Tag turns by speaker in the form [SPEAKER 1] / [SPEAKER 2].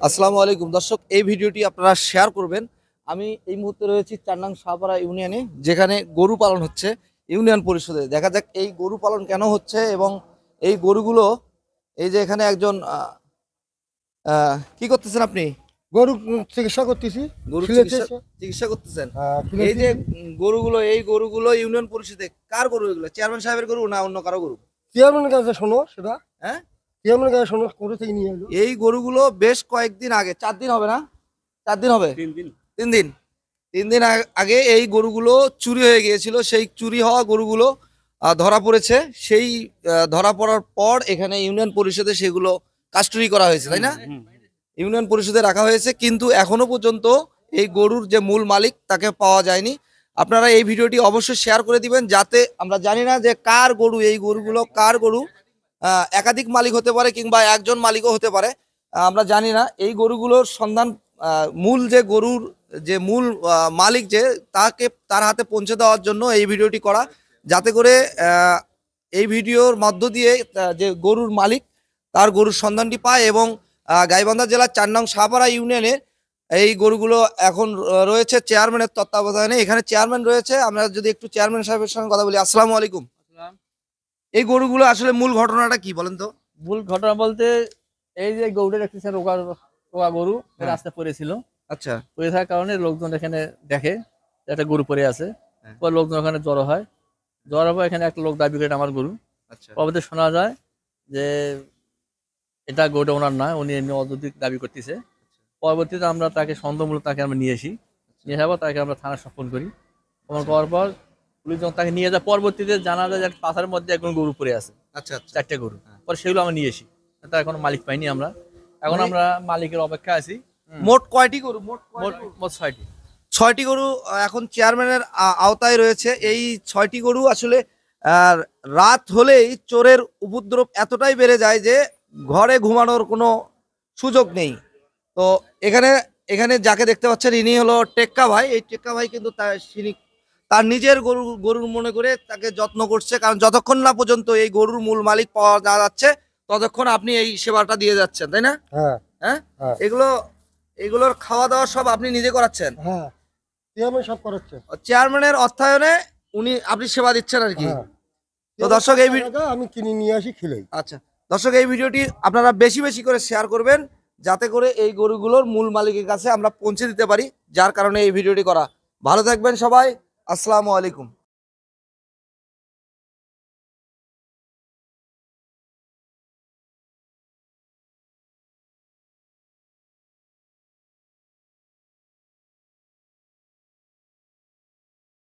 [SPEAKER 1] আসসালামু আলাইকুম দর্শক, এই ভিডিওটি আপনারা শেয়ার করবেন। আমি এই মুহূর্তে রয়েছি ৪ নং শাহপাড়া ইউনিয়নে, যেখানে গরু পালন হচ্ছে ইউনিয়ন পরিষদে। দেখা যাক এই গরু পালন কেন হচ্ছে এবং এই গরুগুলো, এই যে এখানে একজন কি করতেছেন আপনি?
[SPEAKER 2] গরু চিকিৎসা করতেছি।
[SPEAKER 1] গরু
[SPEAKER 2] খিলেছে
[SPEAKER 1] চিকিৎসা করতেছেন। এই
[SPEAKER 2] খিলেছি।
[SPEAKER 1] যে গরুগুলো ইউনিয়ন পরিষদে কার গরু? এগুলো চেয়ারম্যান সাহেবের গরু না অন্য কারো গরু?
[SPEAKER 2] চেয়ারম্যানের কাছে শোনো সেটা।
[SPEAKER 1] হ্যাঁ,
[SPEAKER 2] চেয়ারম্যানের কাছে শোনো, কোথা থেকে নিয়ে এলো।
[SPEAKER 1] এই গরুগুলো বেশ কয়েকদিন আগে, ৪ দিন হবে না, 4 দিন হবে, 3 দিন 3 দিন আগে এই গরুগুলো চুরি হয়ে গিয়েছিল। সেই চুরি হওয়া গরুগুলো ধরা পড়েছে। সেই ধরা পড়ার পর এখানে ইউনিয়ন পরিষদে সেগুলো কাস্টডি করা হয়েছে, তাই না? ইউনিয়ন পরিষদে রাখা হয়েছে, কিন্তু এখনো পর্যন্ত এই গরুর যে মূল মালিক তাকে পাওয়া যায়নি। আপনারা এই ভিডিওটি অবশ্যই শেয়ার করে দিবেন, যাতে আমরা জানি না যে কার গরু, এই গরুগুলো কার গরু। একাধিক মালিক হতে পারে কিংবা একজন মালিকও হতে পারে, আমরা জানি না। এই গরুগুলোর সন্ধান, মূল যে গরুর যে মূল মালিক যে, তার হাতে পৌঁছে দেওয়ার জন্য এই ভিডিওটি করা, যাতে করে এই ভিডিওর মধ্য দিয়ে যে গরুর মালিক তার গরুর সন্ধানটি পায়। এবং গাইবান্ধা জেলার ৪ নং শাহপাড়া ইউনিয়নে এই গরুগুলো এখন রয়েছে চেয়ারম্যানের তত্ত্বাবধানে। এখানে চেয়ারম্যান রয়েছে, আমরা যদি একটু চেয়ারম্যান সাহেবের সঙ্গে কথা বলি। আসসালামু আলাইকুম। এই গরুগুলো আসলে মূল ঘটনাটা কি বলেন তো?
[SPEAKER 3] মূল ঘটনা বলতে, এই যে গরুটা দেখতেছেন, রোগা রোগা গরু রাস্তায় পড়েছিল।
[SPEAKER 1] আচ্ছা,
[SPEAKER 3] পড়ে থাকার কারণে লোকজন এখানে দেখে যে একটা গরু পড়ে আছে। পরে লোকজন ওখানে জড়ো হয়। জড়ো হয়ে এখানে একটা লোক দাবি করে আমার গরু।
[SPEAKER 1] আচ্ছা,
[SPEAKER 3] পরবর্তী শোনা যায় যে এটা গরুটা ওনার নয়, উনি এমনি অযৌক্তিক দাবি করতেছে। পরবর্তীতে আমরা তাকে সন্দেহমূলক তাকে আমরা নিয়ে আসি। নিয়ে যাবো তাকে আমরা থানা স্থাপন করি। আমার করার পর পুলিশ যখন তাকে নিয়ে যায়, পরবর্তীতে জানা যায় যে পাথারের মধ্যে একজন গরু পড়ে আছে,
[SPEAKER 1] আচ্ছা, আচ্ছা।
[SPEAKER 3] 4টে গরু। পরে সেগুলো আমরা নিয়ে আসি। তার এখনো মালিক পাইনি আমরা। এখন আমরা মালিকের অপেক্ষা আছি।
[SPEAKER 1] মোট কয়টি গরু?
[SPEAKER 3] মোট 6টি।
[SPEAKER 1] 6টি গরু এখন চেয়ারম্যানের আওতায় রয়েছে। এই 6টি গরু আসলে রাত হলেই চোরের উপদ্রব এতটাই বেড়ে যায় যে ঘরে ঘুমানোর কোনো সুযোগ নেই। তো এখানে এখানে যাকে দেখতে পাচ্ছেন, ইনি হলো টেক্কা ভাই। এই টেক্কা ভাই কিন্তু তার নিজের গরুর মনে করে তাকে যত্ন করছে, কারণ যতক্ষণ না পর্যন্ত এই গরুর মূল মালিক পাওয়া না যাচ্ছে ততক্ষণ আপনি এই সেবাটা দিয়ে যাচ্ছেন, তাই না?
[SPEAKER 2] হ্যাঁ,
[SPEAKER 1] হ্যাঁ,
[SPEAKER 2] হ্যাঁ,
[SPEAKER 1] এগুলোর খাওয়া দাওয়া সব আপনি নিজে করাচ্ছেন?
[SPEAKER 2] হ্যাঁ, চেয়ারম্যান সব করাচ্ছে।
[SPEAKER 1] চেয়ারম্যানের অর্থায়নে আপনি সেবা দিচ্ছেন আর কি।
[SPEAKER 2] হ্যাঁ।
[SPEAKER 1] তো দর্শক
[SPEAKER 2] আমি কিনে নিয়ে আসি, খিলাই।
[SPEAKER 1] আচ্ছা দর্শক, এই ভিডিওটি আপনারা বেশি বেশি করে শেয়ার করবেন, যাতে করে এই গরুগুলোর মূল মালিকের কাছে আমরা পৌঁছে দিতে পারি, যার কারণে এই ভিডিওটি করা। ভালো থাকবেন সবাই। আসসালামু আলাইকুম।